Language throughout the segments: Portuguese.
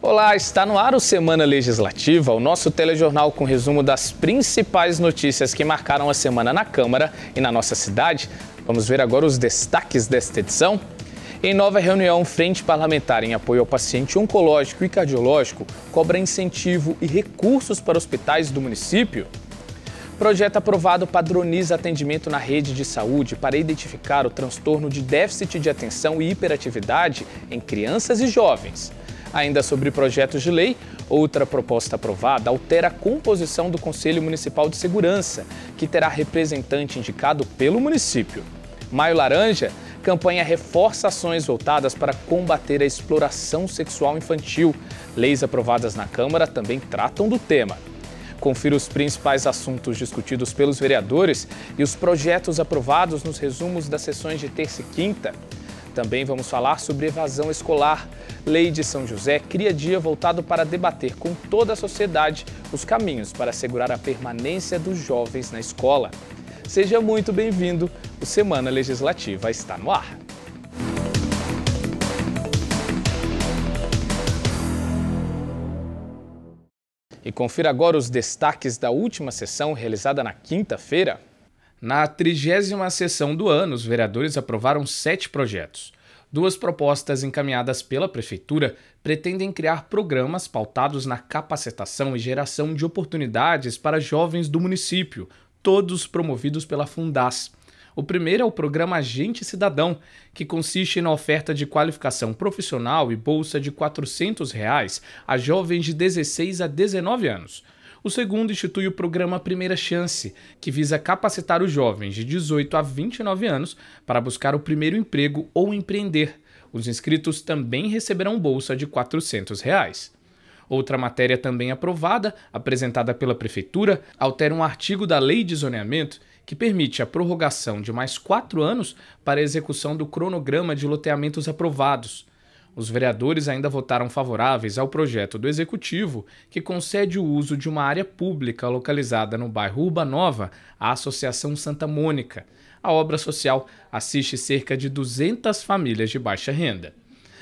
Olá, está no ar o Semana Legislativa, o nosso telejornal com resumo das principais notícias que marcaram a semana na Câmara e na nossa cidade. Vamos ver agora os destaques desta edição. Em nova reunião, Frente Parlamentar em apoio ao paciente oncológico e cardiológico cobra incentivo e recursos para hospitais do município. Projeto aprovado padroniza atendimento na rede de saúde para identificar o transtorno de déficit de atenção e hiperatividade em crianças e jovens. Ainda sobre projetos de lei, outra proposta aprovada altera a composição do Conselho Municipal de Segurança, que terá representante indicado pelo município. Maio Laranja, campanha reforça ações voltadas para combater a exploração sexual infantil. Leis aprovadas na Câmara também tratam do tema. Confira os principais assuntos discutidos pelos vereadores e os projetos aprovados nos resumos das sessões de terça e quinta. Também vamos falar sobre evasão escolar. Lei de São José cria dia voltado para debater com toda a sociedade os caminhos para assegurar a permanência dos jovens na escola. Seja muito bem-vindo, o Semana Legislativa está no ar. E confira agora os destaques da última sessão realizada na quinta-feira. Na 30ª sessão do ano, os vereadores aprovaram 7 projetos. 2 propostas encaminhadas pela Prefeitura pretendem criar programas pautados na capacitação e geração de oportunidades para jovens do município, todos promovidos pela Fundas. O primeiro é o programa Agente Cidadão, que consiste na oferta de qualificação profissional e bolsa de R$ 400 a jovens de 16 a 19 anos. O segundo institui o programa Primeira Chance, que visa capacitar os jovens de 18 a 29 anos para buscar o primeiro emprego ou empreender. Os inscritos também receberão bolsa de R$ 400. Outra matéria também aprovada, apresentada pela Prefeitura, altera um artigo da Lei de Zoneamento que permite a prorrogação de mais 4 anos para a execução do cronograma de loteamentos aprovados. Os vereadores ainda votaram favoráveis ao projeto do Executivo, que concede o uso de uma área pública localizada no bairro Urbanova à Associação Santa Mônica. A obra social assiste cerca de 200 famílias de baixa renda.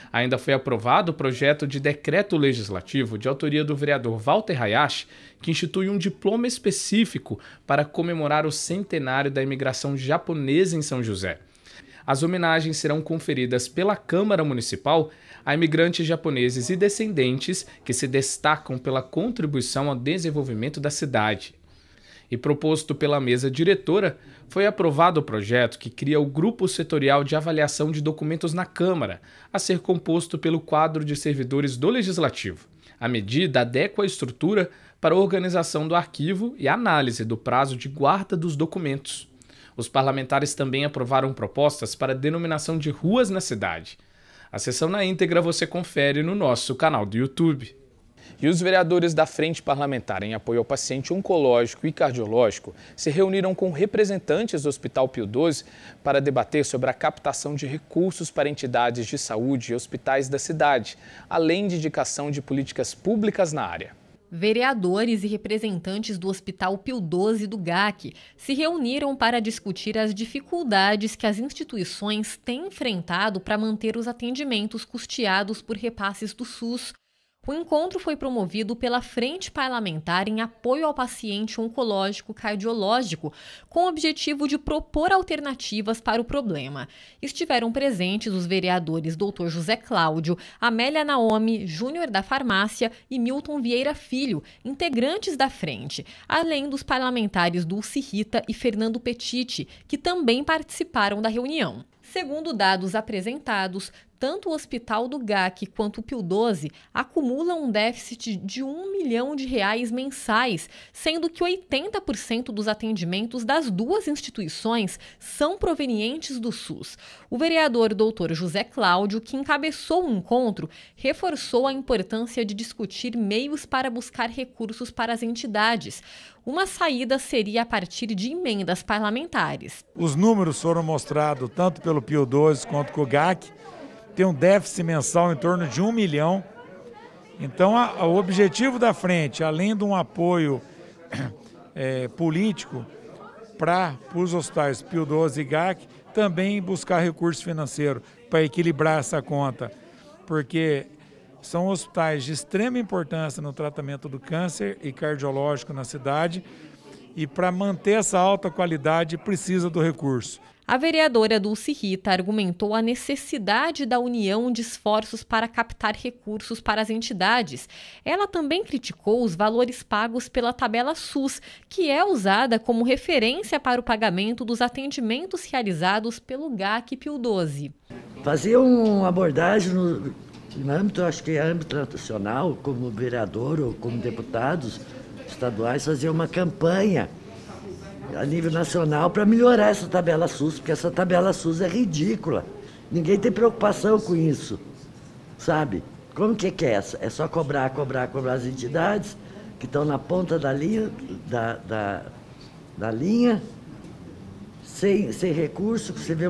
Ainda foi aprovado o projeto de decreto legislativo de autoria do vereador Walter Hayashi, que institui um diploma específico para comemorar o centenário da imigração japonesa em São José. As homenagens serão conferidas pela Câmara Municipal a imigrantes japoneses e descendentes que se destacam pela contribuição ao desenvolvimento da cidade. E proposto pela mesa diretora, foi aprovado o projeto que cria o Grupo Setorial de Avaliação de Documentos na Câmara, a ser composto pelo quadro de servidores do Legislativo. A medida adequa a estrutura para a organização do arquivo e a análise do prazo de guarda dos documentos. Os parlamentares também aprovaram propostas para a denominação de ruas na cidade. A sessão na íntegra você confere no nosso canal do YouTube. E os vereadores da Frente Parlamentar em apoio ao paciente oncológico e cardiológico se reuniram com representantes do Hospital Pio XII para debater sobre a captação de recursos para entidades de saúde e hospitais da cidade, além de indicação de políticas públicas na área. Vereadores e representantes do Hospital Pio XII do GAC se reuniram para discutir as dificuldades que as instituições têm enfrentado para manter os atendimentos custeados por repasses do SUS. O encontro foi promovido pela Frente Parlamentar em apoio ao paciente oncológico cardiológico, com o objetivo de propor alternativas para o problema. Estiveram presentes os vereadores Dr. José Cláudio, Amélia Naomi, Júnior da Farmácia e Milton Vieira Filho, integrantes da frente, além dos parlamentares Dulce Rita e Fernando Petiti, que também participaram da reunião. Segundo dados apresentados, tanto o Hospital do GAC quanto o Pio XII acumulam um déficit de R$ 1 milhão mensais, sendo que 80% dos atendimentos das duas instituições são provenientes do SUS. O vereador Dr. José Cláudio, que encabeçou o encontro, reforçou a importância de discutir meios para buscar recursos para as entidades. Uma saída seria a partir de emendas parlamentares. Os números foram mostrados tanto pelo Pio XII quanto com o GAC. Tem um déficit mensal em torno de 1 milhão. Então, o objetivo da frente, além de um apoio político para os hospitais Pio XII e GAC, também buscar recurso financeiro para equilibrar essa conta. Porque São hospitais de extrema importância no tratamento do câncer e cardiológico na cidade e para manter essa alta qualidade precisa do recurso. A vereadora Dulce Rita argumentou a necessidade da união de esforços para captar recursos para as entidades. Ela também criticou os valores pagos pela tabela SUS, que é usada como referência para o pagamento dos atendimentos realizados pelo GAC Pio XII. Fazia uma abordagem no âmbito, acho que é âmbito nacional, como vereador ou como deputados estaduais, fazia uma campanha a nível nacional para melhorar essa tabela SUS, porque essa tabela SUS é ridícula. Ninguém tem preocupação com isso, sabe? Como que é essa? É só cobrar as entidades que estão na ponta da linha, da linha, sem recurso. Você vê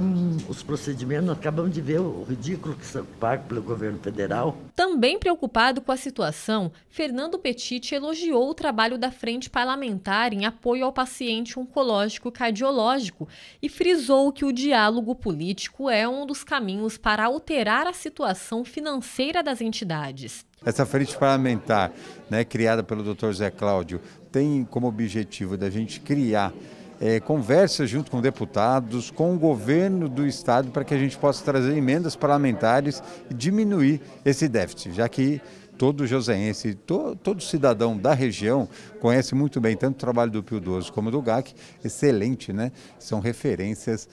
os procedimentos, nós acabamos de ver o ridículo que são pagos pelo governo federal. Também preocupado com a situação, Fernando Petit elogiou o trabalho da Frente Parlamentar em apoio ao paciente oncológico cardiológico e frisou que o diálogo político é um dos caminhos para alterar a situação financeira das entidades. Essa frente parlamentar, criada pelo Dr. Zé Cláudio, tem como objetivo da gente criar conversas junto com deputados, com o governo do estado, para que a gente possa trazer emendas parlamentares e diminuir esse déficit, já que todo joseense, todo cidadão da região conhece muito bem tanto o trabalho do Pio XII como do GAC, excelente, né? São referências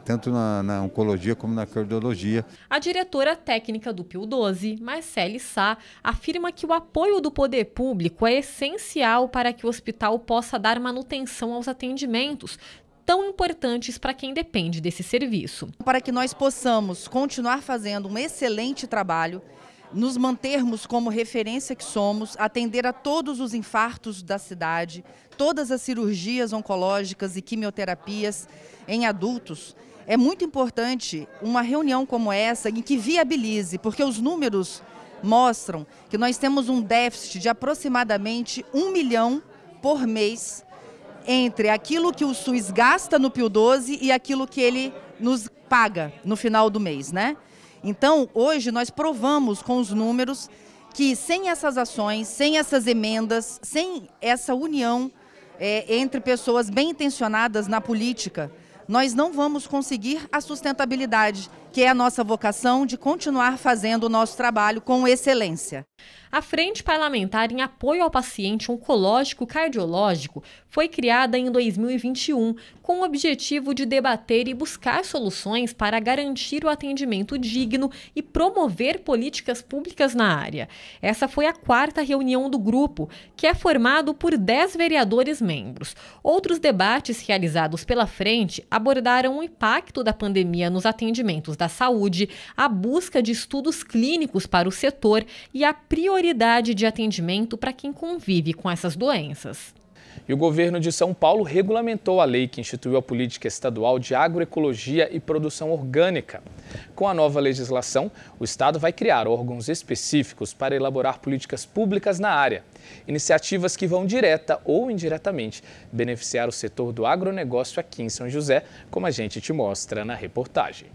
tanto na oncologia como na cardiologia. A diretora técnica do Pio XII, Marcele Sá, afirma que o apoio do poder público é essencial para que o hospital possa dar manutenção aos atendimentos, tão importantes para quem depende desse serviço. Para que nós possamos continuar fazendo um excelente trabalho, nos mantermos como referência que somos, atender a todos os infartos da cidade, todas as cirurgias oncológicas e quimioterapias em adultos, é muito importante uma reunião como essa em que viabilize, porque os números mostram que nós temos um déficit de aproximadamente 1 milhão por mês entre aquilo que o SUS gasta no Pio XII e aquilo que ele nos paga no final do mês, né? Então, hoje nós provamos com os números que sem essas ações, sem essas emendas, sem essa união entre pessoas bem intencionadas na política, nós não vamos conseguir a sustentabilidade, que é a nossa vocação de continuar fazendo o nosso trabalho com excelência. A Frente Parlamentar em Apoio ao Paciente Oncológico Cardiológico foi criada em 2021 com o objetivo de debater e buscar soluções para garantir o atendimento digno e promover políticas públicas na área. Essa foi a 4ª reunião do grupo, que é formado por 10 vereadores membros. Outros debates realizados pela frente abordaram o impacto da pandemia nos atendimentos da saúde, a busca de estudos clínicos para o setor e a prioridade de atendimento para quem convive com essas doenças. E o governo de São Paulo regulamentou a lei que instituiu a política estadual de agroecologia e produção orgânica. Com a nova legislação, o estado vai criar órgãos específicos para elaborar políticas públicas na área. Iniciativas que vão direta ou indiretamente beneficiar o setor do agronegócio aqui em São José, como a gente te mostra na reportagem.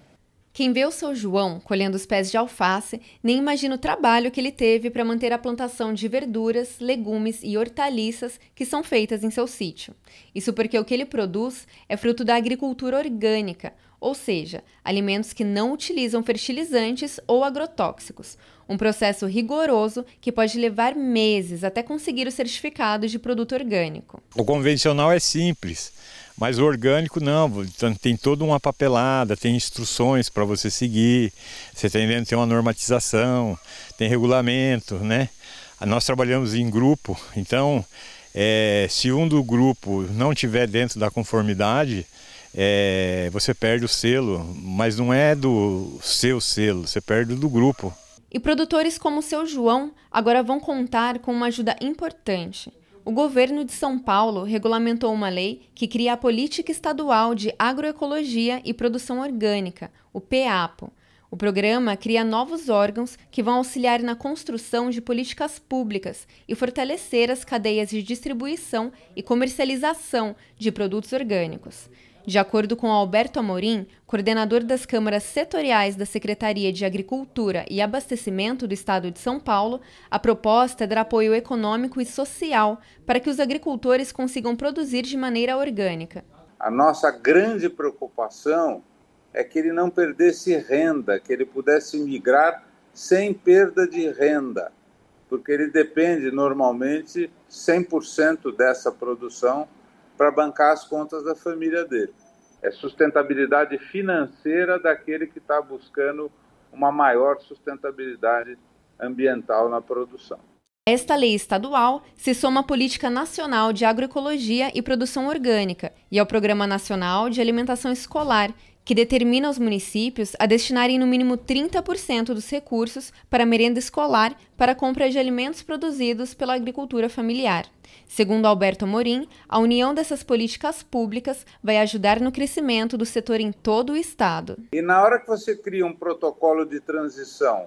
Quem vê o seu João colhendo os pés de alface nem imagina o trabalho que ele teve para manter a plantação de verduras, legumes e hortaliças que são feitas em seu sítio. Isso porque o que ele produz é fruto da agricultura orgânica, ou seja, alimentos que não utilizam fertilizantes ou agrotóxicos. Um processo rigoroso que pode levar meses até conseguir o certificado de produto orgânico. O convencional é simples, mas o orgânico não, tem toda uma papelada, tem instruções para você seguir, você está entendendo, tem uma normatização, tem regulamento, né? Nós trabalhamos em grupo, então se um do grupo não estiver dentro da conformidade, você perde o selo, mas não é do seu selo, você perde do grupo. E produtores como o seu João agora vão contar com uma ajuda importante. O governo de São Paulo regulamentou uma lei que cria a Política Estadual de Agroecologia e Produção Orgânica, o PEAPO. O programa cria novos órgãos que vão auxiliar na construção de políticas públicas e fortalecer as cadeias de distribuição e comercialização de produtos orgânicos. De acordo com Alberto Amorim, coordenador das câmaras setoriais da Secretaria de Agricultura e Abastecimento do Estado de São Paulo, a proposta é dar apoio econômico e social para que os agricultores consigam produzir de maneira orgânica. A nossa grande preocupação é que ele não perdesse renda, que ele pudesse migrar sem perda de renda, porque ele depende normalmente 100% dessa produção para bancar as contas da família dele. É sustentabilidade financeira daquele que está buscando uma maior sustentabilidade ambiental na produção. Esta lei estadual se soma à Política Nacional de Agroecologia e Produção Orgânica e ao Programa Nacional de Alimentação Escolar, que determina aos municípios a destinarem no mínimo 30% dos recursos para a merenda escolar para a compra de alimentos produzidos pela agricultura familiar. Segundo Alberto Amorim, a união dessas políticas públicas vai ajudar no crescimento do setor em todo o estado. E na hora que você cria um protocolo de transição,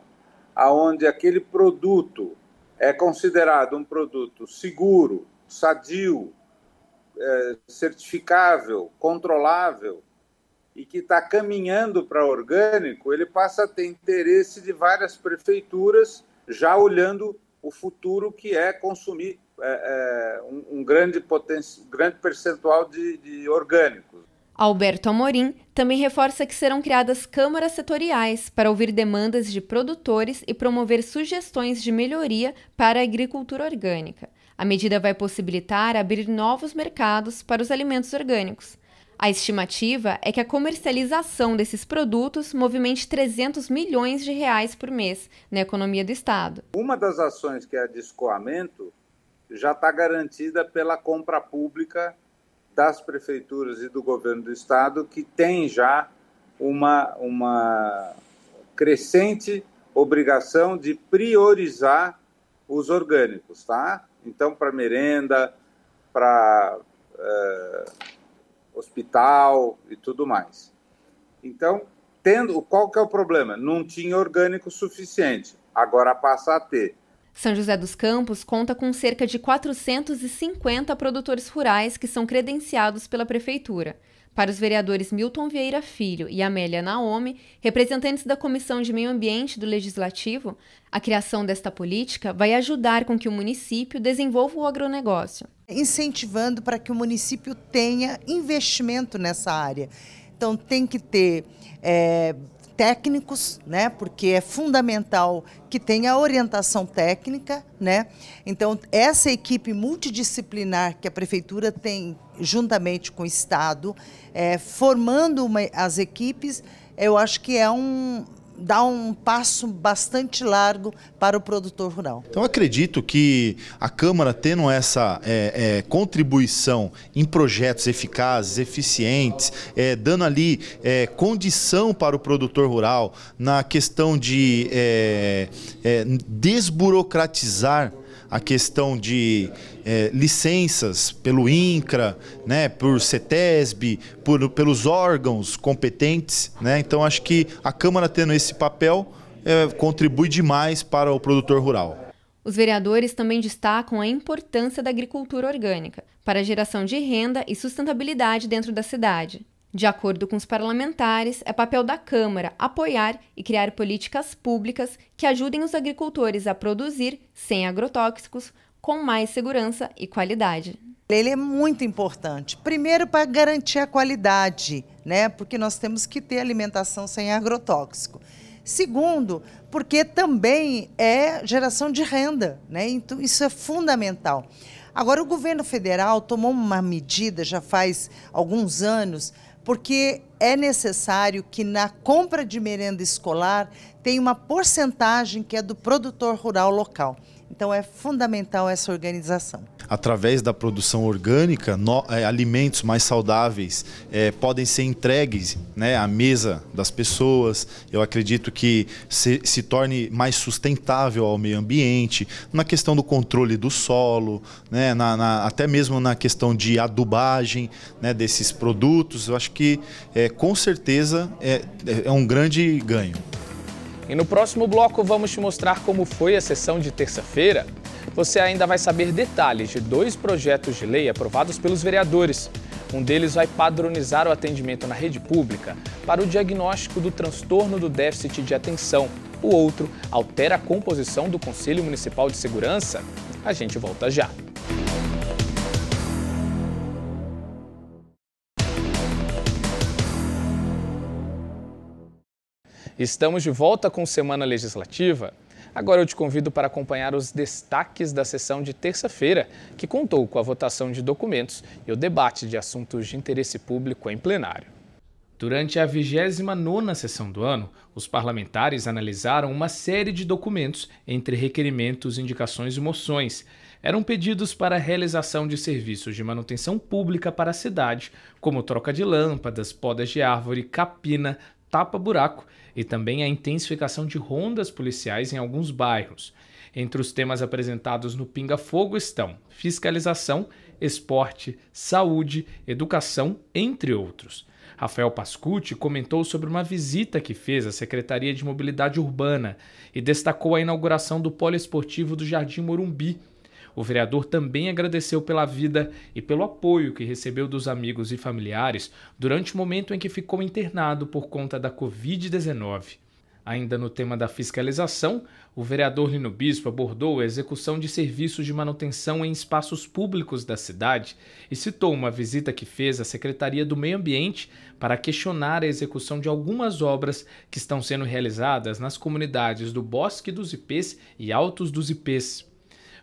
onde aquele produto é considerado um produto seguro, sadio, certificável, controlável, e que está caminhando para orgânico, ele passa a ter interesse de várias prefeituras, já olhando o futuro, que é consumir um grande percentual de orgânicos. Alberto Amorim também reforça que serão criadas câmaras setoriais para ouvir demandas de produtores e promover sugestões de melhoria para a agricultura orgânica. A medida vai possibilitar abrir novos mercados para os alimentos orgânicos. A estimativa é que a comercialização desses produtos movimente 300 milhões de reais por mês na economia do estado. Uma das ações, que é a de escoamento, já está garantida pela compra pública das prefeituras e do governo do estado, que tem já uma crescente obrigação de priorizar os orgânicos, tá? Então, para merenda, para hospital e tudo mais. Então, qual que é o problema? Não tinha orgânico suficiente, agora passa a ter. São José dos Campos conta com cerca de 450 produtores rurais que são credenciados pela prefeitura. Para os vereadores Milton Vieira Filho e Amélia Naomi, representantes da Comissão de Meio Ambiente do Legislativo, a criação desta política vai ajudar com que o município desenvolva o agronegócio. Incentivando para que o município tenha investimento nessa área. Então tem que ter técnicos, né? Porque é fundamental que tenha orientação técnica, né? Então essa equipe multidisciplinar que a prefeitura tem juntamente com o estado, formando as equipes, eu acho que dá um passo bastante largo para o produtor rural. Então acredito que a Câmara, tendo essa contribuição em projetos eficazes, eficientes, dando ali condição para o produtor rural na questão de desburocratizar a questão de licenças pelo INCRA, né, por CETESB, pelos órgãos competentes, né? Então acho que a Câmara, tendo esse papel, contribui demais para o produtor rural. Os vereadores também destacam a importância da agricultura orgânica para a geração de renda e sustentabilidade dentro da cidade. De acordo com os parlamentares, é papel da Câmara apoiar e criar políticas públicas que ajudem os agricultores a produzir sem agrotóxicos, com mais segurança e qualidade. Ele é muito importante. Primeiro, para garantir a qualidade, né? Porque nós temos que ter alimentação sem agrotóxico. Segundo, porque também é geração de renda, né? Então, isso é fundamental. Agora, o governo federal tomou uma medida já faz alguns anos, porque é necessário que na compra de merenda escolar tenha uma porcentagem que é do produtor rural local. Então é fundamental essa organização. Através da produção orgânica, alimentos mais saudáveis podem ser entregues, né, à mesa das pessoas. Eu acredito que se torne mais sustentável ao meio ambiente, na questão do controle do solo, né, até mesmo na questão de adubagem, né, desses produtos. Eu acho que com certeza é um grande ganho. E no próximo bloco vamos te mostrar como foi a sessão de terça-feira. Você ainda vai saber detalhes de 2 projetos de lei aprovados pelos vereadores. Um deles vai padronizar o atendimento na rede pública para o diagnóstico do transtorno do déficit de atenção. O outro altera a composição do Conselho Municipal de Segurança. A gente volta já. Estamos de volta com Semana Legislativa. Agora eu te convido para acompanhar os destaques da sessão de terça-feira, que contou com a votação de documentos e o debate de assuntos de interesse público em plenário. Durante a 29ª sessão do ano, os parlamentares analisaram uma série de documentos entre requerimentos, indicações e moções. Eram pedidos para a realização de serviços de manutenção pública para a cidade, como troca de lâmpadas, podas de árvore, capina, tapa-buraco e também a intensificação de rondas policiais em alguns bairros. Entre os temas apresentados no Pinga Fogo estão fiscalização, esporte, saúde, educação, entre outros. Rafael Pascucci comentou sobre uma visita que fez à Secretaria de Mobilidade Urbana e destacou a inauguração do poliesportivo do Jardim Morumbi. O vereador também agradeceu pela vida e pelo apoio que recebeu dos amigos e familiares durante o momento em que ficou internado por conta da Covid-19. Ainda no tema da fiscalização, o vereador Lino Bispo abordou a execução de serviços de manutenção em espaços públicos da cidade e citou uma visita que fez à Secretaria do Meio Ambiente para questionar a execução de algumas obras que estão sendo realizadas nas comunidades do Bosque dos Ipês e Altos dos Ipês.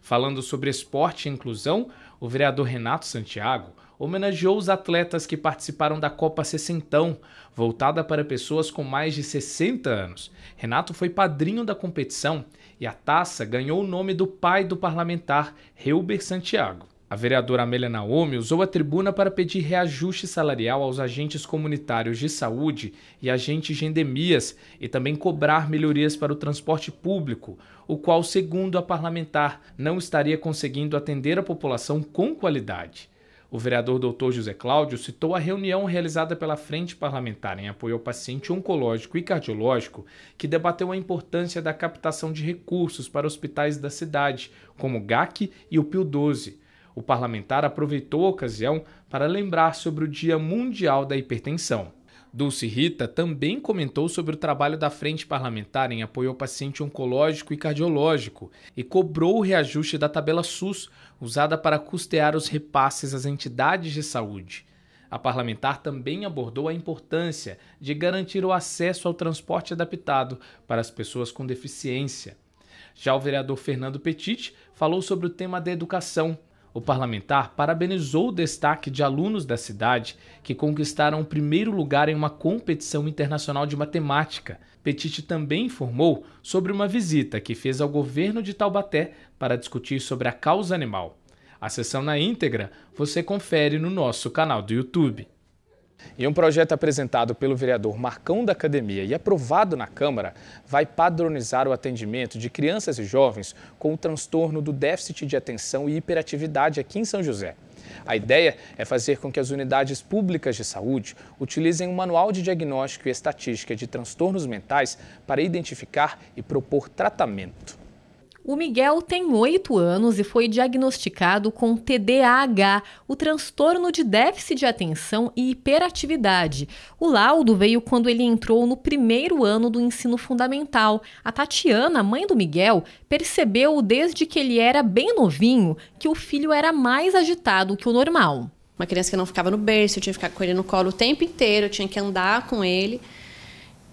Falando sobre esporte e inclusão, o vereador Renato Santiago homenageou os atletas que participaram da Copa Sessentão, voltada para pessoas com mais de 60 anos. Renato foi padrinho da competição e a taça ganhou o nome do pai do parlamentar, Reuber Santiago. A vereadora Amélia Naomi usou a tribuna para pedir reajuste salarial aos agentes comunitários de saúde e agentes de endemias e também cobrar melhorias para o transporte público, o qual, segundo a parlamentar, não estaria conseguindo atender a população com qualidade. O vereador Dr. José Cláudio citou a reunião realizada pela Frente Parlamentar em apoio ao paciente oncológico e cardiológico, que debateu a importância da captação de recursos para hospitais da cidade, como o GAC e o Pio 12. O parlamentar aproveitou a ocasião para lembrar sobre o Dia Mundial da Hipertensão. Dulce Rita também comentou sobre o trabalho da Frente Parlamentar em apoio ao paciente oncológico e cardiológico e cobrou o reajuste da tabela SUS, usada para custear os repasses às entidades de saúde. A parlamentar também abordou a importância de garantir o acesso ao transporte adaptado para as pessoas com deficiência. Já o vereador Fernando Petit falou sobre o tema da educação. O parlamentar parabenizou o destaque de alunos da cidade que conquistaram o primeiro lugar em uma competição internacional de matemática. Petit também informou sobre uma visita que fez ao governo de Taubaté para discutir sobre a causa animal. A sessão na íntegra você confere no nosso canal do YouTube. E um projeto apresentado pelo vereador Marcão da Academia e aprovado na Câmara vai padronizar o atendimento de crianças e jovens com o transtorno do déficit de atenção e hiperatividade aqui em São José. A ideia é fazer com que as unidades públicas de saúde utilizem um manual de diagnóstico e estatística de transtornos mentais para identificar e propor tratamento. O Miguel tem 8 anos e foi diagnosticado com TDAH, o transtorno de déficit de atenção e hiperatividade. O laudo veio quando ele entrou no primeiro ano do ensino fundamental. A Tatiana, mãe do Miguel, percebeu desde que ele era bem novinho que o filho era mais agitado que o normal. Uma criança que não ficava no berço, eu tinha que ficar com ele no colo o tempo inteiro, eu tinha que andar com ele.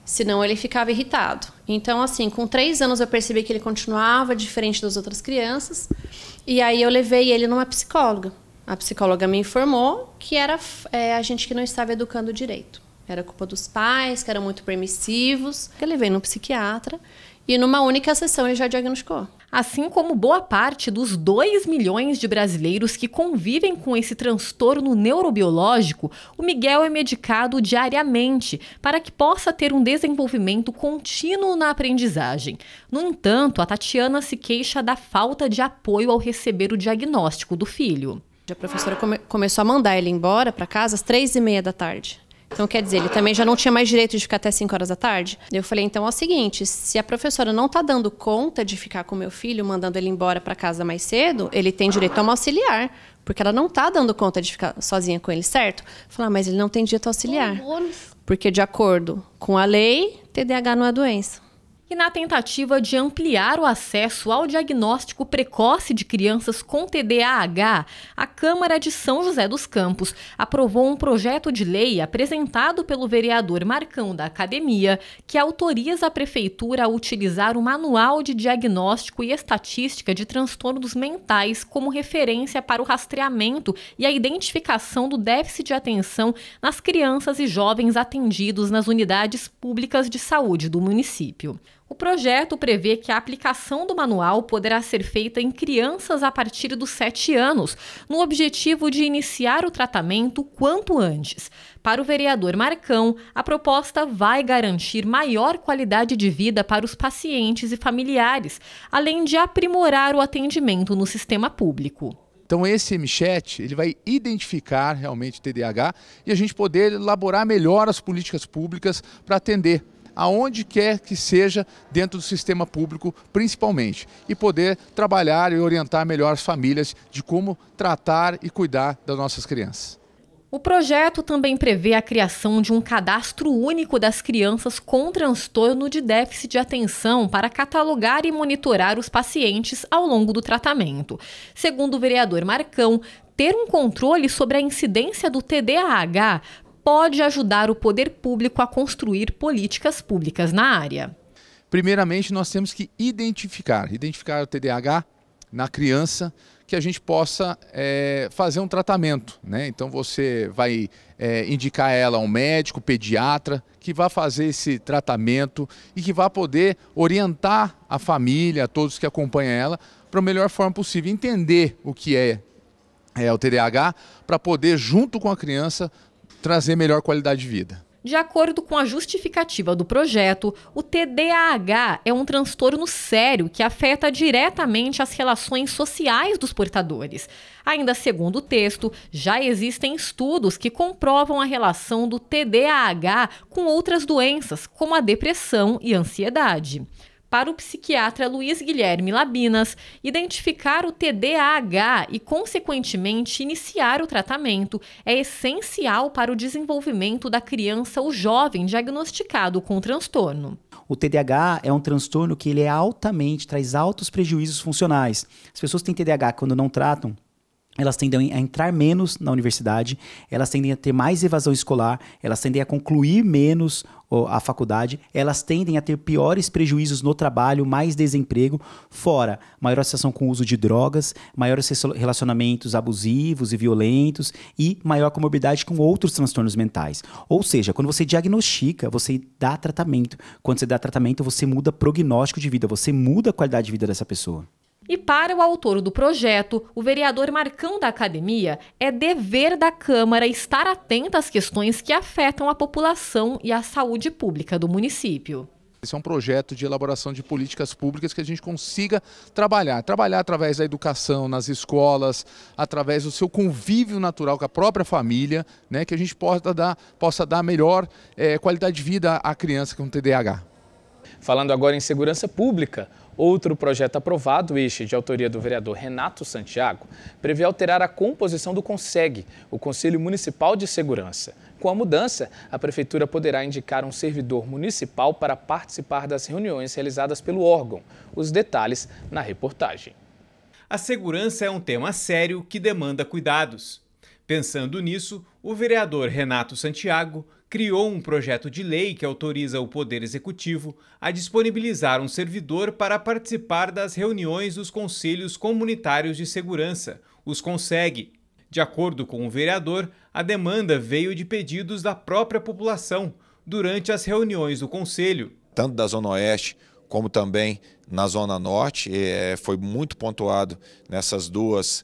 Senão ele ficava irritado. Então, assim, com 3 anos eu percebi que ele continuava diferente das outras crianças. E aí eu levei ele numa psicóloga. A psicóloga me informou que era a gente que não estava educando direito. Era culpa dos pais, que eram muito permissivos. Eu levei no psiquiatra e numa única sessão ele já diagnosticou. Assim como boa parte dos 2 milhões de brasileiros que convivem com esse transtorno neurobiológico, o Miguel é medicado diariamente para que possa ter um desenvolvimento contínuo na aprendizagem. No entanto, a Tatiana se queixa da falta de apoio ao receber o diagnóstico do filho. A professora começou a mandar ele embora para casa às 3h30 da tarde. Então, quer dizer, ele também já não tinha mais direito de ficar até 5 horas da tarde. Eu falei, então é o seguinte, se a professora não está dando conta de ficar com meu filho, mandando ele embora para casa mais cedo, ele tem direito a uma auxiliar, porque ela não está dando conta de ficar sozinha com ele, certo? Falar, mas ele não tem direito a auxiliar, porque de acordo com a lei, TDAH não é doença. E na tentativa de ampliar o acesso ao diagnóstico precoce de crianças com TDAH, a Câmara de São José dos Campos aprovou um projeto de lei apresentado pelo vereador Marcão da Academia, que autoriza a Prefeitura a utilizar o Manual de Diagnóstico e Estatística de Transtornos Mentais como referência para o rastreamento e a identificação do déficit de atenção nas crianças e jovens atendidos nas unidades públicas de saúde do município. O projeto prevê que a aplicação do manual poderá ser feita em crianças a partir dos 7 anos, no objetivo de iniciar o tratamento quanto antes. Para o vereador Marcão, a proposta vai garantir maior qualidade de vida para os pacientes e familiares, além de aprimorar o atendimento no sistema público. Então esse MChat, ele vai identificar realmente o TDAH e a gente poder elaborar melhor as políticas públicas para atender aonde quer que seja dentro do sistema público, principalmente, e poder trabalhar e orientar melhor as famílias de como tratar e cuidar das nossas crianças. O projeto também prevê a criação de um cadastro único das crianças com transtorno de déficit de atenção para catalogar e monitorar os pacientes ao longo do tratamento. Segundo o vereador Marcão, ter um controle sobre a incidência do TDAH pode ajudar o poder público a construir políticas públicas na área. Primeiramente, nós temos que identificar o TDAH na criança, que a gente possa fazer um tratamento, né? Então você vai indicar ela a um médico, pediatra, que vai fazer esse tratamento e que vai poder orientar a família, todos que acompanham ela, para a melhor forma possível, entender o que é o TDAH, para poder, junto com a criança, trazer melhor qualidade de vida. De acordo com a justificativa do projeto, o TDAH é um transtorno sério que afeta diretamente as relações sociais dos portadores. Ainda segundo o texto, já existem estudos que comprovam a relação do TDAH com outras doenças, como a depressão e ansiedade. Para o psiquiatra Luiz Guilherme Labinas, identificar o TDAH e, consequentemente, iniciar o tratamento é essencial para o desenvolvimento da criança ou jovem diagnosticado com transtorno. O TDAH é um transtorno que traz altos prejuízos funcionais. As pessoas que têm TDAH, quando não tratam, elas tendem a entrar menos na universidade, elas tendem a ter mais evasão escolar, elas tendem a concluir menos a faculdade, elas tendem a ter piores prejuízos no trabalho, mais desemprego, fora maior associação com o uso de drogas, maiores relacionamentos abusivos e violentos e maior comorbidade com outros transtornos mentais. Ou seja, quando você diagnostica, você dá tratamento. Quando você dá tratamento, você muda prognóstico de vida, você muda a qualidade de vida dessa pessoa. E para o autor do projeto, o vereador Marcão da Academia, é dever da Câmara estar atenta às questões que afetam a população e a saúde pública do município. Esse é um projeto de elaboração de políticas públicas que a gente consiga trabalhar através da educação, nas escolas, através do seu convívio natural com a própria família, né, que a gente possa dar melhor qualidade de vida à criança com TDAH. Falando agora em segurança pública, outro projeto aprovado, este de autoria do vereador Renato Santiago, prevê alterar a composição do CONSEG, o Conselho Municipal de Segurança. Com a mudança, a Prefeitura poderá indicar um servidor municipal para participar das reuniões realizadas pelo órgão. Os detalhes na reportagem. A segurança é um tema sério que demanda cuidados. Pensando nisso, o vereador Renato Santiago criou um projeto de lei que autoriza o Poder Executivo a disponibilizar um servidor para participar das reuniões dos Conselhos Comunitários de Segurança, os CONSEG. De acordo com o vereador, a demanda veio de pedidos da própria população durante as reuniões do Conselho. Tanto da Zona Oeste como também na Zona Norte, foi muito pontuado nessas duas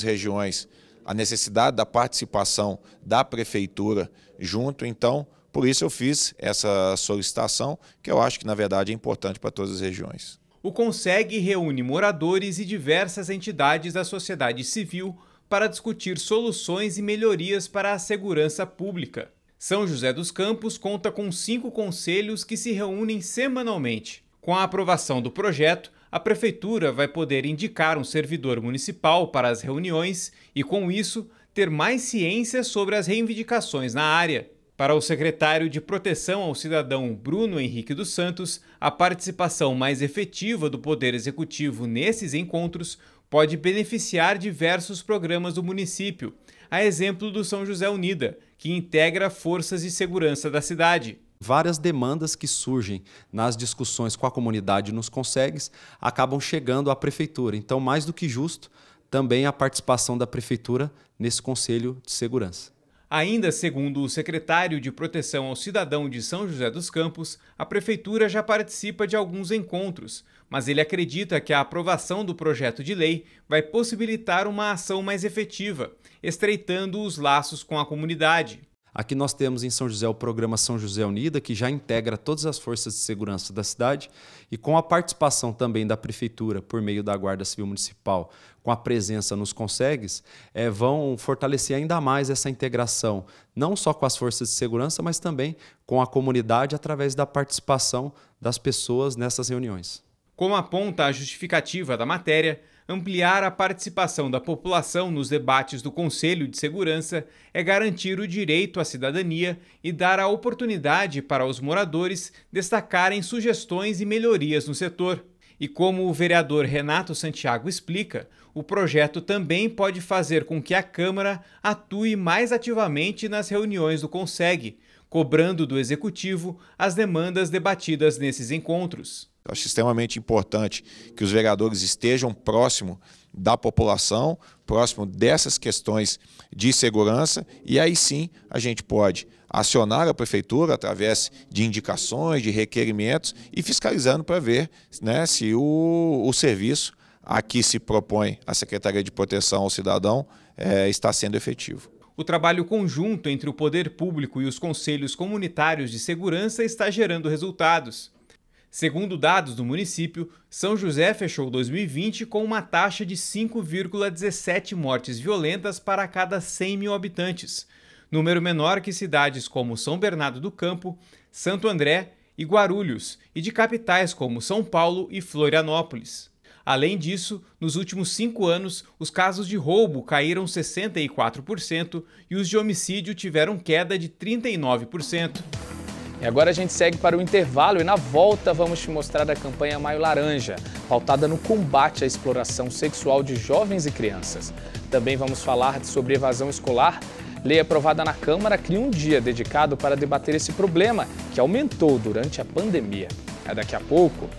regiões a necessidade da participação da Prefeitura junto, então, por isso eu fiz essa solicitação, que eu acho que, na verdade, é importante para todas as regiões. O CONSEG reúne moradores e diversas entidades da sociedade civil para discutir soluções e melhorias para a segurança pública. São José dos Campos conta com 5 conselhos que se reúnem semanalmente. Com a aprovação do projeto, a Prefeitura vai poder indicar um servidor municipal para as reuniões e, com isso, ter mais ciência sobre as reivindicações na área. Para o secretário de Proteção ao Cidadão, Bruno Henrique dos Santos, a participação mais efetiva do Poder Executivo nesses encontros pode beneficiar diversos programas do município, a exemplo do São José Unida, que integra forças de segurança da cidade. Várias demandas que surgem nas discussões com a comunidade nos conselhos acabam chegando à Prefeitura. Então, mais do que justo, também a participação da Prefeitura nesse Conselho de Segurança. Ainda segundo o secretário de Proteção ao Cidadão de São José dos Campos, a Prefeitura já participa de alguns encontros, mas ele acredita que a aprovação do projeto de lei vai possibilitar uma ação mais efetiva, estreitando os laços com a comunidade. Aqui nós temos em São José o programa São José Unida, que já integra todas as forças de segurança da cidade, e com a participação também da Prefeitura, por meio da Guarda Civil Municipal, com a presença nos conselhos, vão fortalecer ainda mais essa integração, não só com as forças de segurança, mas também com a comunidade, através da participação das pessoas nessas reuniões. Como aponta a justificativa da matéria, ampliar a participação da população nos debates do Conselho de Segurança é garantir o direito à cidadania e dar a oportunidade para os moradores destacarem sugestões e melhorias no setor. E como o vereador Renato Santiago explica, o projeto também pode fazer com que a Câmara atue mais ativamente nas reuniões do Conseg, cobrando do Executivo as demandas debatidas nesses encontros. Eu acho extremamente importante que os vereadores estejam próximo da população, próximo dessas questões de segurança, e aí sim a gente pode acionar a Prefeitura através de indicações, de requerimentos e fiscalizando para ver, né, se o serviço a que se propõe a Secretaria de Proteção ao Cidadão está sendo efetivo. O trabalho conjunto entre o poder público e os conselhos comunitários de segurança está gerando resultados. Segundo dados do município, São José fechou 2020 com uma taxa de 5,17 mortes violentas para cada 100 mil habitantes, número menor que cidades como São Bernardo do Campo, Santo André e Guarulhos, e de capitais como São Paulo e Florianópolis. Além disso, nos últimos 5 anos, os casos de roubo caíram 64% e os de homicídio tiveram queda de 39%. E agora a gente segue para o intervalo e na volta vamos te mostrar a campanha Maio Laranja, pautada no combate à exploração sexual de jovens e crianças. Também vamos falar sobre evasão escolar. Lei aprovada na Câmara cria um dia dedicado para debater esse problema, que aumentou durante a pandemia. É daqui a pouco.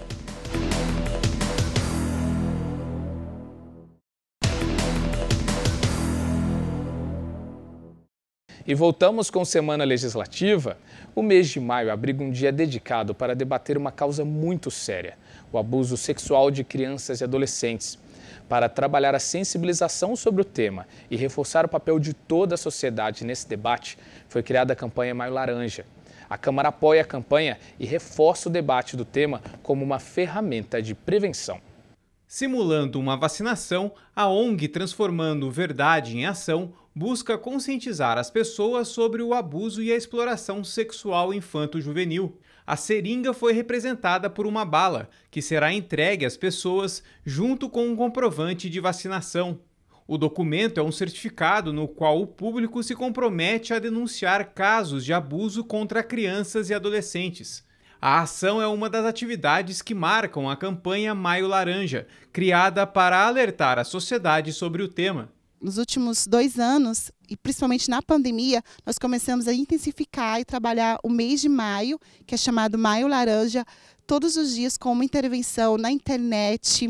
E voltamos com Semana Legislativa. O mês de maio abriga um dia dedicado para debater uma causa muito séria, o abuso sexual de crianças e adolescentes. Para trabalhar a sensibilização sobre o tema e reforçar o papel de toda a sociedade nesse debate, foi criada a campanha Maio Laranja. A Câmara apoia a campanha e reforça o debate do tema como uma ferramenta de prevenção. Simulando uma vacinação, a ONG Transformando Verdade em Ação busca conscientizar as pessoas sobre o abuso e a exploração sexual infanto-juvenil. A seringa foi representada por uma bala, que será entregue às pessoas junto com um comprovante de vacinação. O documento é um certificado no qual o público se compromete a denunciar casos de abuso contra crianças e adolescentes. A ação é uma das atividades que marcam a campanha Maio Laranja, criada para alertar a sociedade sobre o tema. Nos últimos 2 anos, e principalmente na pandemia, nós começamos a intensificar e trabalhar o mês de maio, que é chamado Maio Laranja, todos os dias com uma intervenção na internet,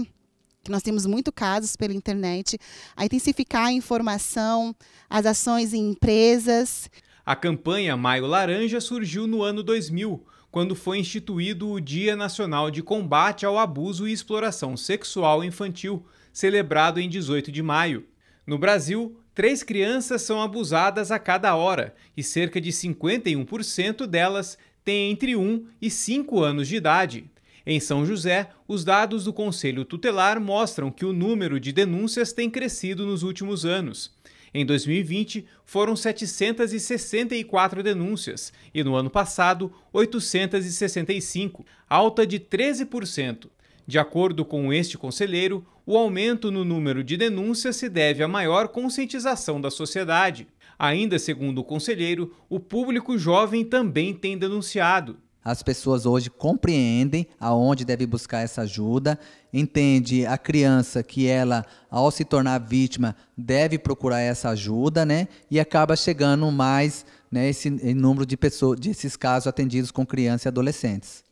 que nós temos muitos casos pela internet, a intensificar a informação, as ações em empresas. A campanha Maio Laranja surgiu no ano 2000, quando foi instituído o Dia Nacional de Combate ao Abuso e Exploração Sexual Infantil, celebrado em 18 de maio. No Brasil, 3 crianças são abusadas a cada hora e cerca de 51% delas têm entre 1 e 5 anos de idade. Em São José, os dados do Conselho Tutelar mostram que o número de denúncias tem crescido nos últimos anos. Em 2020, foram 764 denúncias e no ano passado, 865, alta de 13%. De acordo com este conselheiro, o aumento no número de denúncias se deve à maior conscientização da sociedade. Ainda segundo o conselheiro, o público jovem também tem denunciado. As pessoas hoje compreendem aonde deve buscar essa ajuda, entende a criança que ela, ao se tornar vítima, deve procurar essa ajuda, né? E acaba chegando mais, né, esse número de pessoas, desses casos atendidos com crianças e adolescentes.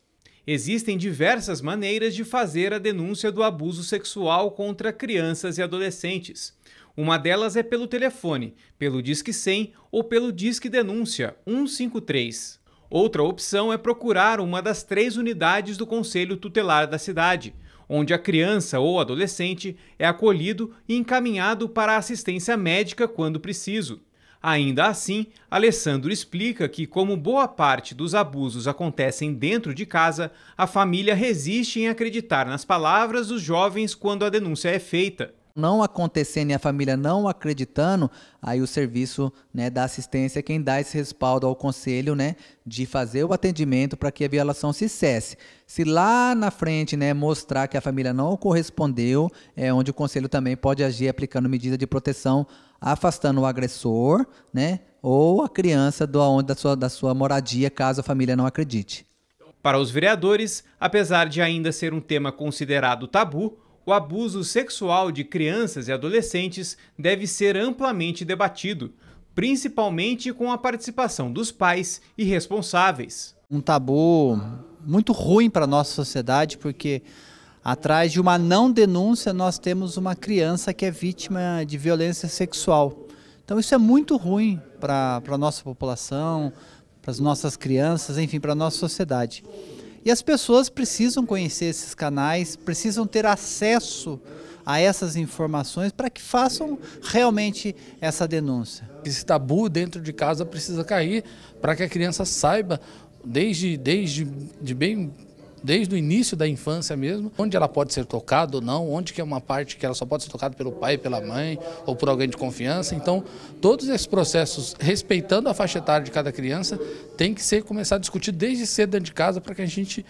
Existem diversas maneiras de fazer a denúncia do abuso sexual contra crianças e adolescentes. Uma delas é pelo telefone, pelo Disque 100 ou pelo Disque Denúncia 153. Outra opção é procurar uma das 3 unidades do Conselho Tutelar da cidade, onde a criança ou adolescente é acolhido e encaminhado para a assistência médica quando preciso. Ainda assim, Alessandro explica que, como boa parte dos abusos acontecem dentro de casa, a família resiste em acreditar nas palavras dos jovens quando a denúncia é feita. Não acontecendo e a família não acreditando, aí o serviço, né, da assistência é quem dá esse respaldo ao conselho, né, de fazer o atendimento para que a violação se cesse. Se lá na frente, né, mostrar que a família não correspondeu, é onde o conselho também pode agir aplicando medida de proteção, afastando o agressor, né, ou a criança da sua moradia, caso a família não acredite. Para os vereadores, apesar de ainda ser um tema considerado tabu, o abuso sexual de crianças e adolescentes deve ser amplamente debatido, principalmente com a participação dos pais e responsáveis. Um tabu muito ruim para a nossa sociedade, porque atrás de uma não denúncia nós temos uma criança que é vítima de violência sexual. Então isso é muito ruim para a nossa população, para as nossas crianças, enfim, para a nossa sociedade. E as pessoas precisam conhecer esses canais, precisam ter acesso a essas informações para que façam realmente essa denúncia. Esse tabu dentro de casa precisa cair para que a criança saiba, desde o início da infância mesmo, onde ela pode ser tocada ou não, onde que é uma parte que ela só pode ser tocada pelo pai, pela mãe ou por alguém de confiança. Então, todos esses processos, respeitando a faixa etária de cada criança, tem que ser começar a discutir desde cedo dentro de casa para que a gente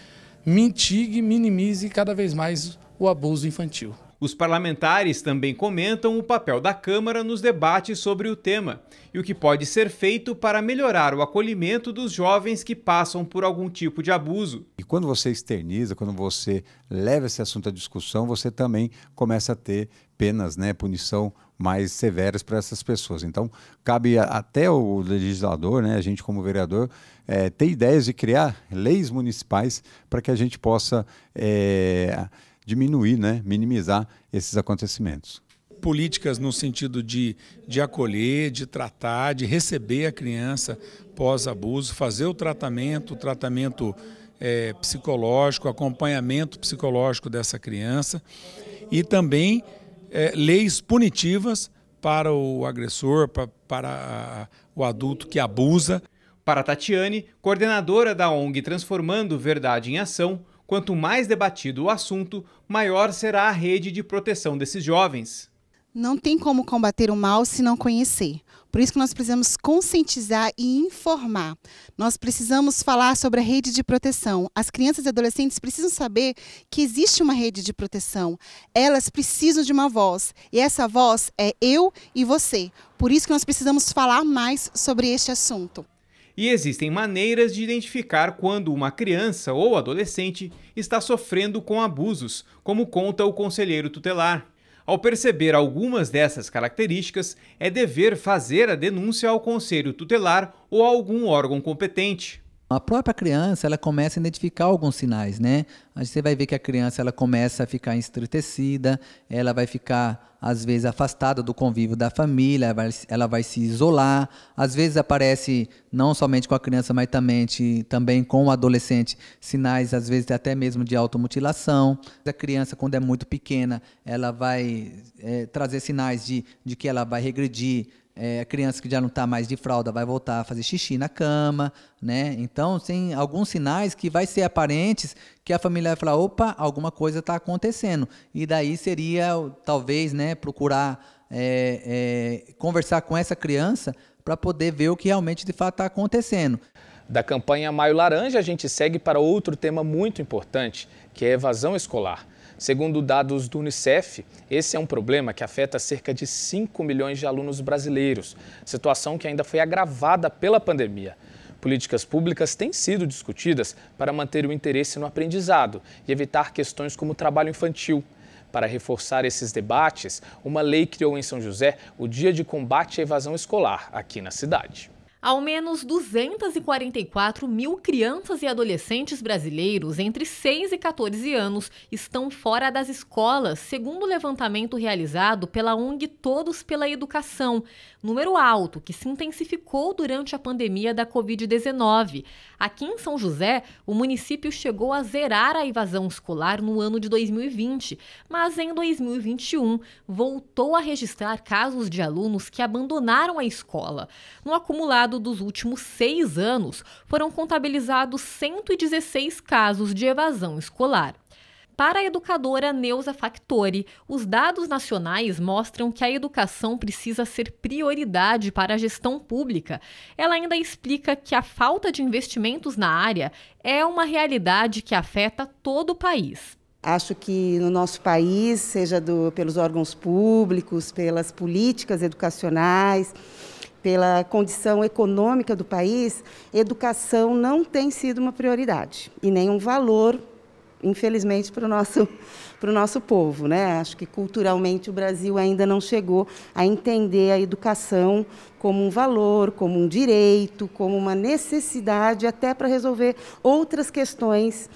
mitigue, minimize cada vez mais o abuso infantil. Os parlamentares também comentam o papel da Câmara nos debates sobre o tema e o que pode ser feito para melhorar o acolhimento dos jovens que passam por algum tipo de abuso. E quando você externiza, quando você leva esse assunto à discussão, você também começa a ter penas, né, punição mais severas para essas pessoas. Então, cabe até o legislador, né, a gente como vereador, ter ideias de criar leis municipais para que a gente possa diminuir, né, minimizar esses acontecimentos. Políticas no sentido de acolher, de tratar, de receber a criança pós-abuso, fazer o tratamento psicológico, acompanhamento psicológico dessa criança e também leis punitivas para o agressor, para o adulto que abusa. Para Tatiane, coordenadora da ONG Transformando Verdade em Ação, quanto mais debatido o assunto, maior será a rede de proteção desses jovens. Não tem como combater o mal se não conhecer. Por isso que nós precisamos conscientizar e informar. Nós precisamos falar sobre a rede de proteção. As crianças e adolescentes precisam saber que existe uma rede de proteção. Elas precisam de uma voz. E essa voz é eu e você. Por isso que nós precisamos falar mais sobre este assunto. E existem maneiras de identificar quando uma criança ou adolescente está sofrendo com abusos, como conta o conselheiro tutelar. Ao perceber algumas dessas características, é dever fazer a denúncia ao conselho tutelar ou a algum órgão competente. A própria criança, ela começa a identificar alguns sinais, né? Você vai ver que a criança, ela começa a ficar entristecida, ela vai ficar, às vezes, afastada do convívio da família, ela vai se isolar, às vezes aparece, não somente com a criança, mas também com o adolescente, sinais, às vezes, até mesmo de automutilação. A criança, quando é muito pequena, ela vai trazer sinais de que ela vai regredir. A criança que já não está mais de fralda vai voltar a fazer xixi na cama, né? Então, tem alguns sinais que vai ser aparentes que a família vai falar, opa, alguma coisa está acontecendo. E daí seria, talvez, né, procurar conversar com essa criança para poder ver o que realmente de fato está acontecendo. Da campanha Maio Laranja, a gente segue para outro tema muito importante, que é a evasão escolar. Segundo dados do Unicef, esse é um problema que afeta cerca de 5 milhões de alunos brasileiros, situação que ainda foi agravada pela pandemia. Políticas públicas têm sido discutidas para manter o interesse no aprendizado e evitar questões como o trabalho infantil. Para reforçar esses debates, uma lei criou em São José o Dia de Combate à Evasão Escolar, aqui na cidade. Ao menos 244 mil crianças e adolescentes brasileiros entre 6 e 14 anos estão fora das escolas, segundo o levantamento realizado pela ONG Todos pela Educação, número alto que se intensificou durante a pandemia da Covid-19. Aqui em São José, o município chegou a zerar a evasão escolar no ano de 2020, mas em 2021 voltou a registrar casos de alunos que abandonaram a escola. No acumulado dos últimos 6 anos, foram contabilizados 116 casos de evasão escolar. Para a educadora Neuza Factori, os dados nacionais mostram que a educação precisa ser prioridade para a gestão pública. Ela ainda explica que a falta de investimentos na área é uma realidade que afeta todo o país. Acho que no nosso país, seja pelos órgãos públicos, pelas políticas educacionais, pela condição econômica do país, educação não tem sido uma prioridade e nem um valor, infelizmente, para o nosso povo, né? Acho que culturalmente o Brasil ainda não chegou a entender a educação como um valor, como um direito, como uma necessidade até para resolver outras questões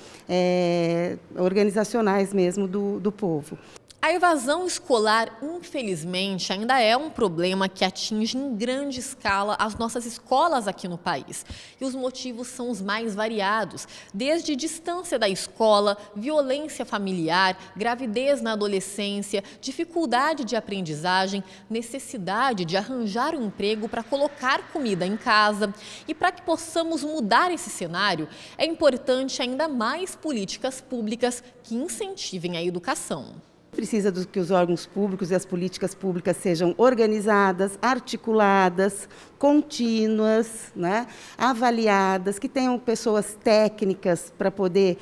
organizacionais mesmo do povo. A evasão escolar, infelizmente, ainda é um problema que atinge em grande escala as nossas escolas aqui no país. E os motivos são os mais variados, desde distância da escola, violência familiar, gravidez na adolescência, dificuldade de aprendizagem, necessidade de arranjar um emprego para colocar comida em casa. E para que possamos mudar esse cenário, é importante ainda mais políticas públicas que incentivem a educação. Precisa que os órgãos públicos e as políticas públicas sejam organizadas, articuladas, contínuas, né? Avaliadas, que tenham pessoas técnicas para poder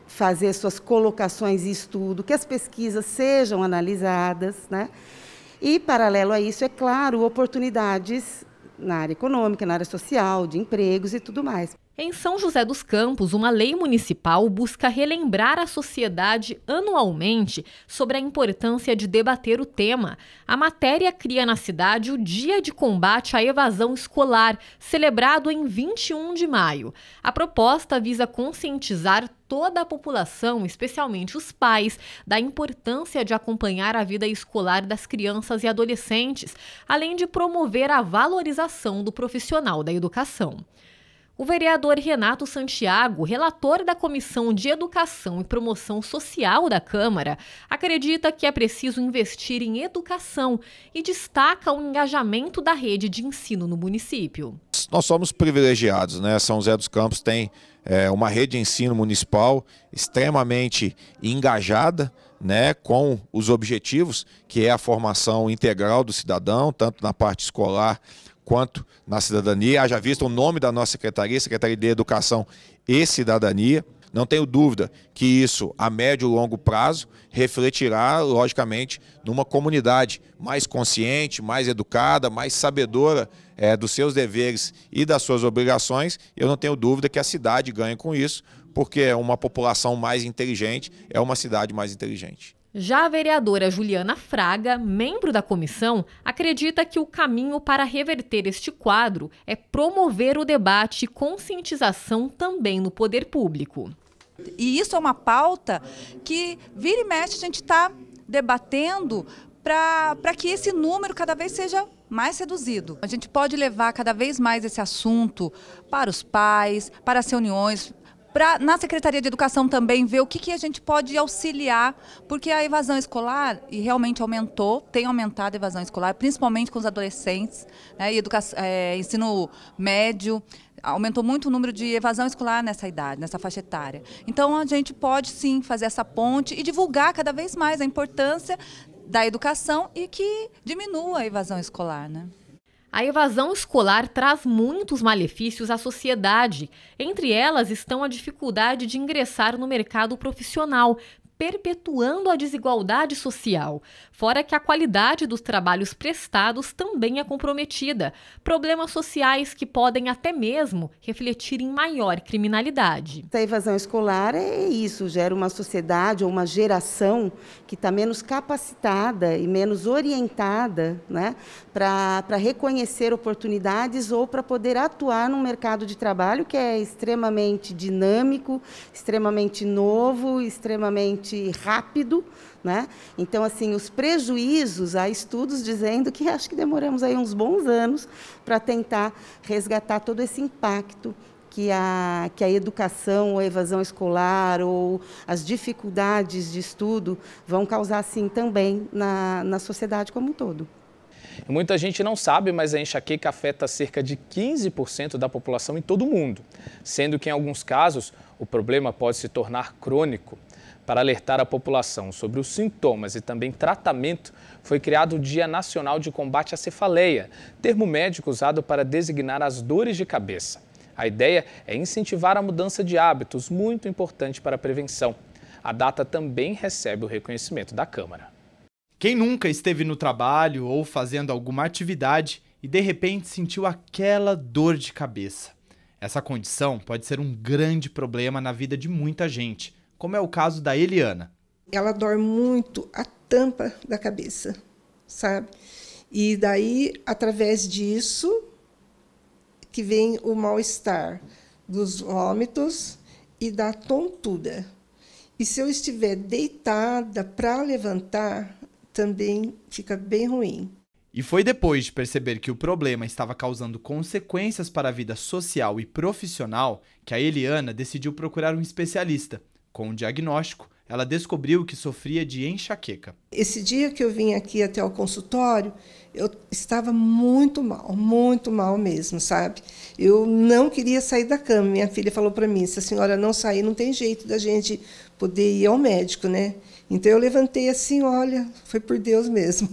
fazer suas colocações e estudo, que as pesquisas sejam analisadas, né? E, paralelo a isso, é claro, oportunidades na área econômica, na área social, de empregos e tudo mais. Em São José dos Campos, uma lei municipal busca relembrar a sociedade anualmente sobre a importância de debater o tema. A matéria cria na cidade o Dia de Combate à Evasão Escolar, celebrado em 21 de maio. A proposta visa conscientizar toda a população, especialmente os pais, da importância de acompanhar a vida escolar das crianças e adolescentes, além de promover a valorização do profissional da educação. O vereador Renato Santiago, relator da Comissão de Educação e Promoção Social da Câmara, acredita que é preciso investir em educação e destaca o engajamento da rede de ensino no município. Nós somos privilegiados, né? São José dos Campos tem uma rede de ensino municipal extremamente engajada, né, com os objetivos, que é a formação integral do cidadão, tanto na parte escolar quanto na cidadania. Haja vista o nome da nossa secretaria, Secretaria de Educação e Cidadania. Não tenho dúvida que isso, a médio e longo prazo, refletirá, logicamente, numa comunidade mais consciente, mais educada, mais sabedora dos seus deveres e das suas obrigações. Eu não tenho dúvida que a cidade ganha com isso, porque uma população mais inteligente é uma cidade mais inteligente. Já a vereadora Juliana Fraga, membro da comissão, acredita que o caminho para reverter este quadro é promover o debate e conscientização também no poder público. E isso é uma pauta que vira e mexe a gente está debatendo para que esse número cada vez seja mais reduzido. A gente pode levar cada vez mais esse assunto para os pais, para as reuniões, na Secretaria de Educação também ver o que a gente pode auxiliar, porque a evasão escolar, e realmente tem aumentado a evasão escolar, principalmente com os adolescentes, né, e ensino médio, aumentou muito o número de evasão escolar nessa idade, nessa faixa etária. Então a gente pode sim fazer essa ponte e divulgar cada vez mais a importância da educação e que diminua a evasão escolar, né? A evasão escolar traz muitos malefícios à sociedade. Entre elas estão a dificuldade de ingressar no mercado profissional, perpetuando a desigualdade social. Fora que a qualidade dos trabalhos prestados também é comprometida. Problemas sociais que podem até mesmo refletir em maior criminalidade. A evasão escolar é isso, gera uma sociedade ou uma geração que está menos capacitada e menos orientada, né, para reconhecer oportunidades ou para poder atuar num mercado de trabalho que é extremamente dinâmico, extremamente novo, extremamente rápido, né? Então, assim, os prejuízos, há estudos dizendo que acho que demoramos aí uns bons anos para tentar resgatar todo esse impacto que a educação ou a evasão escolar ou as dificuldades de estudo vão causar, sim, também na sociedade como um todo. Muita gente não sabe, mas a enxaqueca afeta cerca de 15% da população em todo o mundo, sendo que, em alguns casos, o problema pode se tornar crônico. Para alertar a população sobre os sintomas e também tratamento, foi criado o Dia Nacional de Combate à Cefaleia, termo médico usado para designar as dores de cabeça. A ideia é incentivar a mudança de hábitos, muito importante para a prevenção. A data também recebe o reconhecimento da Câmara. Quem nunca esteve no trabalho ou fazendo alguma atividade e de repente sentiu aquela dor de cabeça? Essa condição pode ser um grande problema na vida de muita gente, como é o caso da Eliana. Ela dói muito a tampa da cabeça, sabe? E daí, através disso, que vem o mal-estar dos vômitos e da tontura. E se eu estiver deitada para levantar, também fica bem ruim. E foi depois de perceber que o problema estava causando consequências para a vida social e profissional que a Eliana decidiu procurar um especialista. Com o diagnóstico, ela descobriu que sofria de enxaqueca. Esse dia que eu vim aqui até o consultório, eu estava muito mal mesmo, sabe? Eu não queria sair da cama. Minha filha falou para mim, se a senhora não sair, não tem jeito da gente poder ir ao médico, né? Então eu levantei assim, olha, foi por Deus mesmo,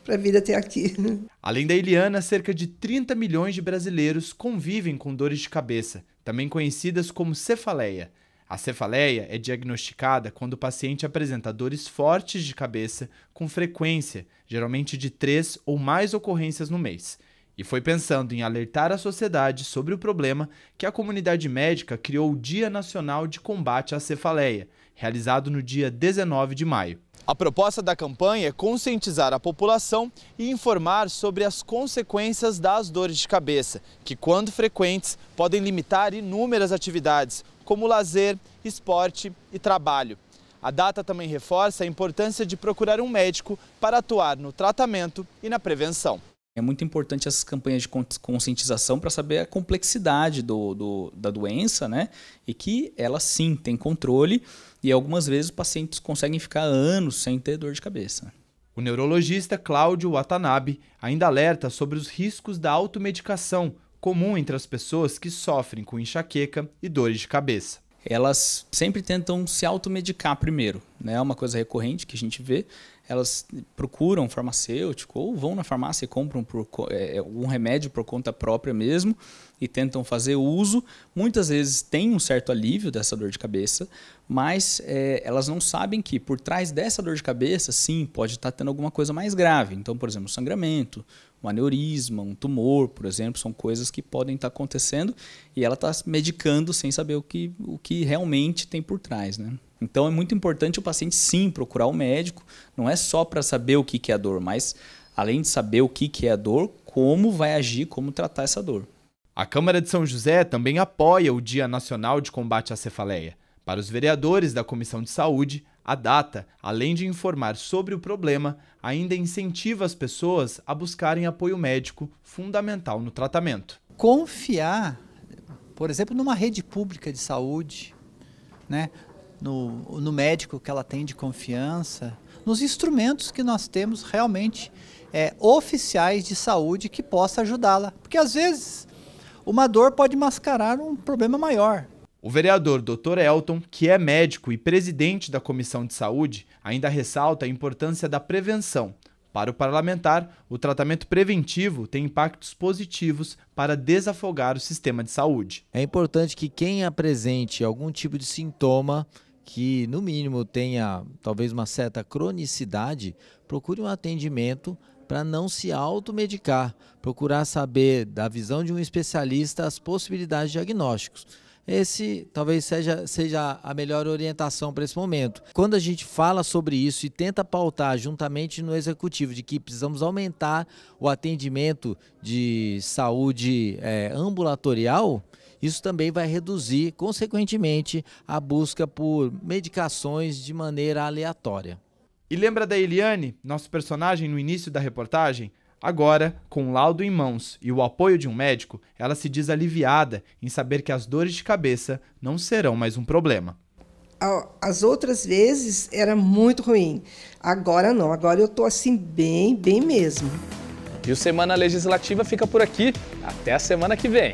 para vir até aqui. Além da Eliana, cerca de 30 milhões de brasileiros convivem com dores de cabeça, também conhecidas como cefaleia. A cefaleia é diagnosticada quando o paciente apresenta dores fortes de cabeça com frequência, geralmente de 3 ou mais ocorrências no mês. E foi pensando em alertar a sociedade sobre o problema que a comunidade médica criou o Dia Nacional de Combate à Cefaleia, realizado no dia 19 de maio. A proposta da campanha é conscientizar a população e informar sobre as consequências das dores de cabeça, que, quando frequentes, podem limitar inúmeras atividades, como lazer, esporte e trabalho. A data também reforça a importância de procurar um médico para atuar no tratamento e na prevenção. É muito importante essas campanhas de conscientização para saber a complexidade da doença, né? E que ela sim tem controle e algumas vezes os pacientes conseguem ficar anos sem ter dor de cabeça. O neurologista Cláudio Watanabe ainda alerta sobre os riscos da automedicação, comum entre as pessoas que sofrem com enxaqueca e dores de cabeça. Elas sempre tentam se automedicar primeiro, né? É uma coisa recorrente que a gente vê. Elas procuram farmacêutico ou vão na farmácia e compram um remédio por conta própria mesmo e tentam fazer uso. Muitas vezes tem um certo alívio dessa dor de cabeça, mas elas não sabem que por trás dessa dor de cabeça, sim, pode estar tendo alguma coisa mais grave. Então, por exemplo, um sangramento, um aneurisma, um tumor, por exemplo, são coisas que podem estar acontecendo e ela está medicando sem saber o que realmente tem por trás, né? Então é muito importante o paciente sim procurar o médico, não é só para saber o que é a dor, mas além de saber o que é a dor, como vai agir, como tratar essa dor. A Câmara de São José também apoia o Dia Nacional de Combate à Cefaleia. Para os vereadores da Comissão de Saúde, a data, além de informar sobre o problema, ainda incentiva as pessoas a buscarem apoio médico, fundamental no tratamento. Confiar, por exemplo, numa rede pública de saúde, né? No médico que ela tem de confiança, nos instrumentos que nós temos realmente oficiais de saúde que possa ajudá-la. Porque às vezes uma dor pode mascarar um problema maior. O vereador Dr. Elton, que é médico e presidente da Comissão de Saúde, ainda ressalta a importância da prevenção. Para o parlamentar, o tratamento preventivo tem impactos positivos para desafogar o sistema de saúde. É importante que quem apresente algum tipo de sintoma que, no mínimo, tenha talvez uma certa cronicidade, procure um atendimento para não se automedicar, procurar saber da visão de um especialista as possibilidades de diagnósticos. Esse talvez seja a melhor orientação para esse momento. Quando a gente fala sobre isso e tenta pautar juntamente no executivo de que precisamos aumentar o atendimento de saúde ambulatorial, isso também vai reduzir, consequentemente, a busca por medicações de maneira aleatória. E lembra da Eliane, nosso personagem no início da reportagem? Agora, com o laudo em mãos e o apoio de um médico, ela se diz aliviada em saber que as dores de cabeça não serão mais um problema. As outras vezes era muito ruim. Agora não, agora eu estou assim bem mesmo. E o Semana Legislativa fica por aqui. Até a semana que vem.